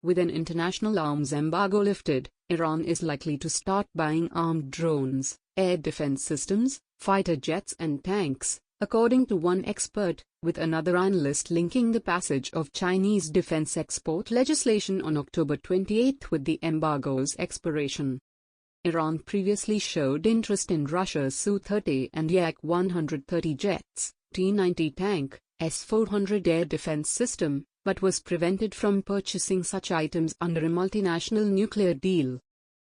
With an international arms embargo lifted, Iran is likely to start buying armed drones, air defense systems, fighter jets and tanks, according to one expert, with another analyst linking the passage of Chinese defense export legislation on October 28 with the embargo's expiration. Iran previously showed interest in Russia's Su-30 and Yak-130 jets, T-90 tank, S-400 air defense system, but was prevented from purchasing such items under a multinational nuclear deal.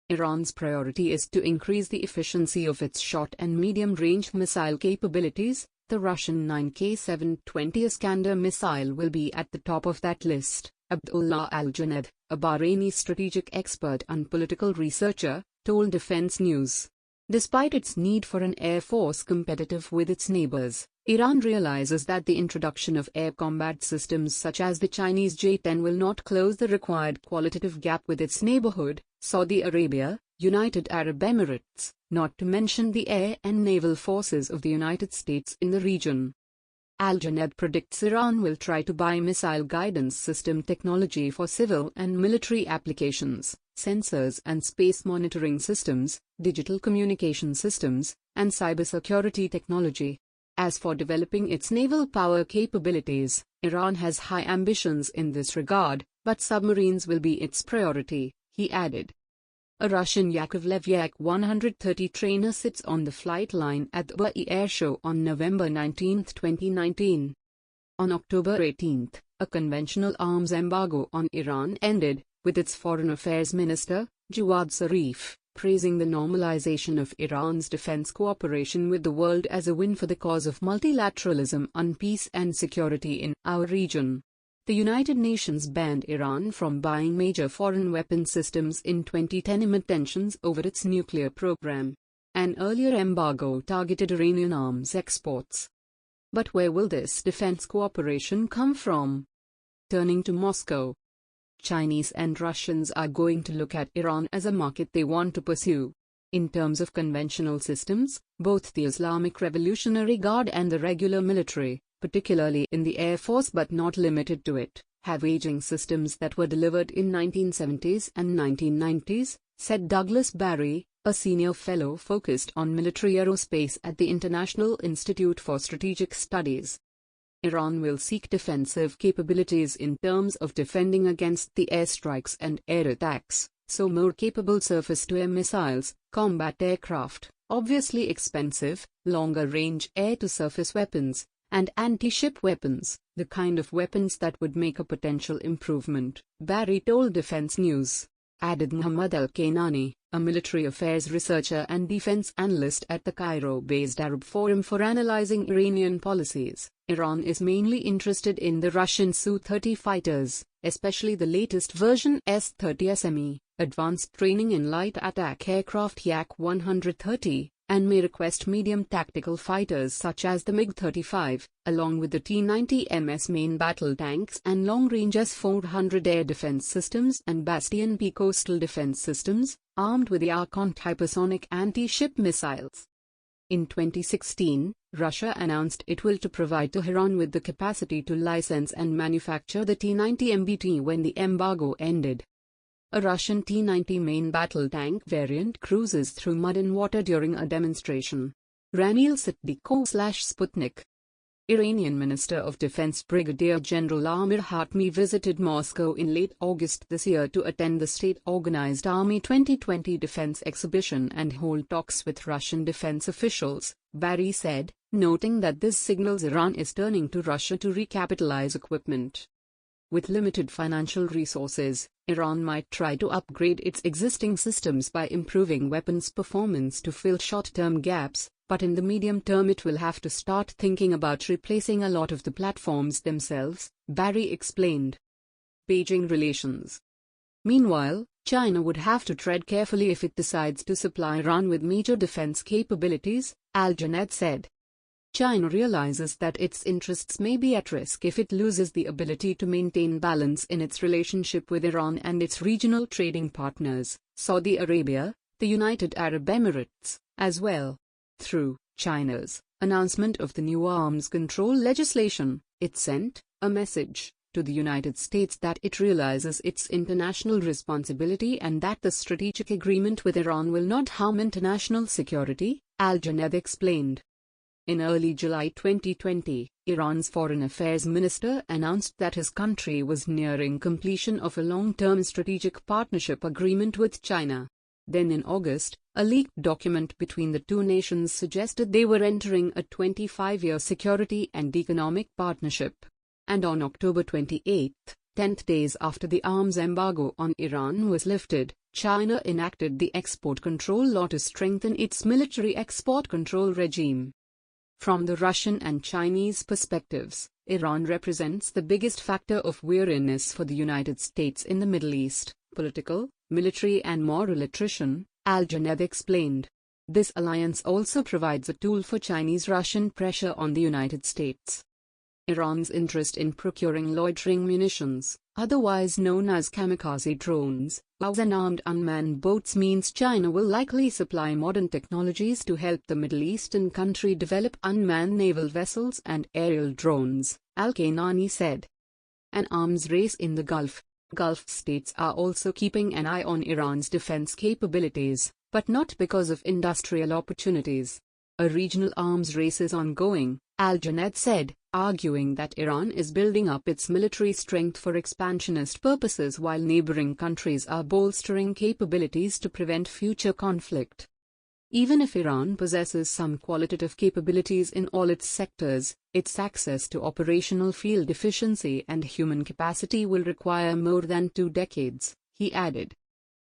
Iran's priority is to increase the efficiency of its short and medium-range missile capabilities. The Russian 9K-720 Iskander missile will be at the top of that list, Abdullah al-Junaid, a Bahraini strategic expert and political researcher, told Defense News. Despite its need for an air force competitive with its neighbors, Iran realizes that the introduction of air combat systems such as the Chinese J-10 will not close the required qualitative gap with its neighborhood, Saudi Arabia, United Arab Emirates, not to mention the air and naval forces of the United States in the region. Al-Junaid predicts Iran will try to buy missile guidance system technology for civil and military applications, sensors and space monitoring systems, digital communication systems, and cybersecurity technology. As for developing its naval power capabilities, Iran has high ambitions in this regard, but submarines will be its priority, he added. A Russian Yakovlev Yak-130 trainer sits on the flight line at the Beijing Air Show on November 19, 2019. On October 18, a conventional arms embargo on Iran ended, with its Foreign Affairs Minister, Jawad Zarif, praising the normalization of Iran's defense cooperation with the world as a win for the cause of multilateralism and peace and security in our region. The United Nations banned Iran from buying major foreign weapon systems in 2010 amid tensions over its nuclear program. An earlier embargo targeted Iranian arms exports. But where will this defense cooperation come from? Turning to Moscow, Chinese and Russians are going to look at Iran as a market they want to pursue. In terms of conventional systems, both the Islamic Revolutionary Guard and the regular military, particularly in the Air Force but not limited to it, have aging systems that were delivered in 1970s and 1990s, said Douglas Barry, a senior fellow focused on military aerospace at the International Institute for Strategic Studies. Iran will seek defensive capabilities in terms of defending against the airstrikes and air attacks, so more capable surface-to-air missiles, combat aircraft, obviously expensive, longer-range air-to-surface weapons, and anti-ship weapons, the kind of weapons that would make a potential improvement, Barry told Defense News. Added Muhammad al-Kenany, a military affairs researcher and defense analyst at the Cairo-based Arab Forum for Analyzing Iranian Policies. Iran is mainly interested in the Russian Su-30 fighters, especially the latest version S-30 SME, advanced training in light attack aircraft Yak-130, and may request medium tactical fighters such as the MiG-35, along with the T-90 MS main battle tanks and long-range S-400 air defense systems and Bastion P coastal defense systems, armed with the Archon hypersonic anti-ship missiles. In 2016, Russia announced it will to provide Tehran with the capacity to license and manufacture the T-90 MBT when the embargo ended. A Russian T-90 main battle tank variant cruises through mud and water during a demonstration. Ranil Sitdiko/Sputnik. Iranian Minister of Defense Brigadier General Amir Hatmi visited Moscow in late August this year to attend the state-organized Army 2020 defense exhibition and hold talks with Russian defense officials, Barry said, noting that this signals Iran is turning to Russia to recapitalize equipment. With limited financial resources, Iran might try to upgrade its existing systems by improving weapons performance to fill short-term gaps, but in the medium term it will have to start thinking about replacing a lot of the platforms themselves, Barry explained. Beijing relations. Meanwhile, China would have to tread carefully if it decides to supply Iran with major defense capabilities, Al-Junaid said. China realizes that its interests may be at risk if it loses the ability to maintain balance in its relationship with Iran and its regional trading partners, Saudi Arabia, the United Arab Emirates, as well. Through China's announcement of the new arms control legislation, it sent a message to to the United States that it realizes its international responsibility and that the strategic agreement with Iran will not harm international security, Junaid explained. In early July 2020, Iran's Foreign Affairs Minister announced that his country was nearing completion of a long-term strategic partnership agreement with China. Then in August, a leaked document between the two nations suggested they were entering a 25-year security and economic partnership. And on October 28, 10 days after the arms embargo on Iran was lifted, China enacted the export control law to strengthen its military export control regime. From the Russian and Chinese perspectives, Iran represents the biggest factor of weariness for the United States in the Middle East, political, military and moral attrition, Junaid explained. This alliance also provides a tool for Chinese-Russian pressure on the United States. Iran's interest in procuring loitering munitions, otherwise known as kamikaze drones, and armed unmanned boats means China will likely supply modern technologies to help the Middle Eastern country develop unmanned naval vessels and aerial drones, Kenany said. An arms race in the Gulf states are also keeping an eye on Iran's defense capabilities, but not because of industrial opportunities. A regional arms race is ongoing, Junaid said, arguing that Iran is building up its military strength for expansionist purposes while neighboring countries are bolstering capabilities to prevent future conflict. Even if Iran possesses some qualitative capabilities in all its sectors, its access to operational field efficiency and human capacity will require more than 2 decades, he added.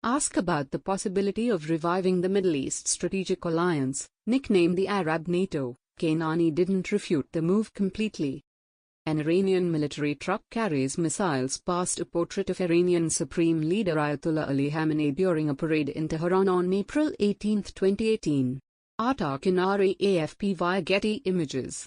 Asked about the possibility of reviving the Middle East Strategic Alliance, nicknamed the Arab NATO, Kenany didn't refute the move completely. An Iranian military truck carries missiles past a portrait of Iranian Supreme Leader Ayatollah Ali Khamenei during a parade in Tehran on April 18, 2018. Kenany AFP via Getty Images.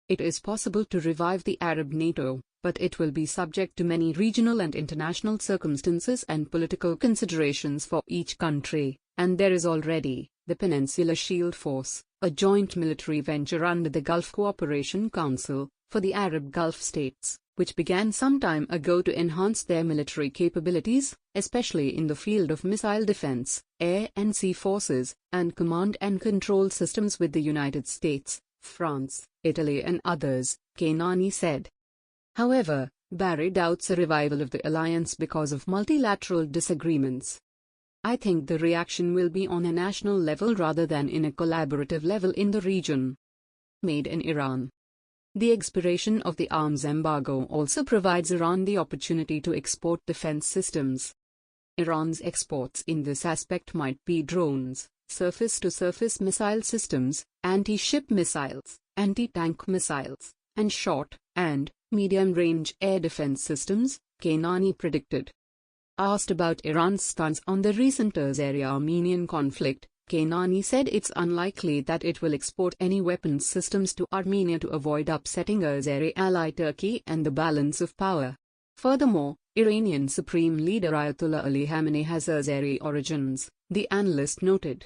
It is possible to revive the Arab NATO, but it will be subject to many regional and international circumstances and political considerations for each country, and there is already the Peninsula Shield Force, a joint military venture under the Gulf Cooperation Council, for the Arab Gulf states, which began some time ago to enhance their military capabilities, especially in the field of missile defense, air and sea forces, and command and control systems with the United States, France, Italy and others, Kenany said. However, Barry doubts a revival of the alliance because of multilateral disagreements. I think the reaction will be on a national level rather than in a collaborative level in the region. Made in Iran. The expiration of the arms embargo also provides Iran the opportunity to export defense systems. Iran's exports in this aspect might be drones, surface-to-surface missile systems, anti-ship missiles, anti-tank missiles, and short and medium-range air defense systems, Kenany predicted. Asked about Iran's stance on the recent Azeri-Armenian conflict, Kenany said it's unlikely that it will export any weapons systems to Armenia to avoid upsetting Azeri ally Turkey and the balance of power. Furthermore, Iranian Supreme Leader Ayatollah Ali Khamenei has Azeri origins, the analyst noted.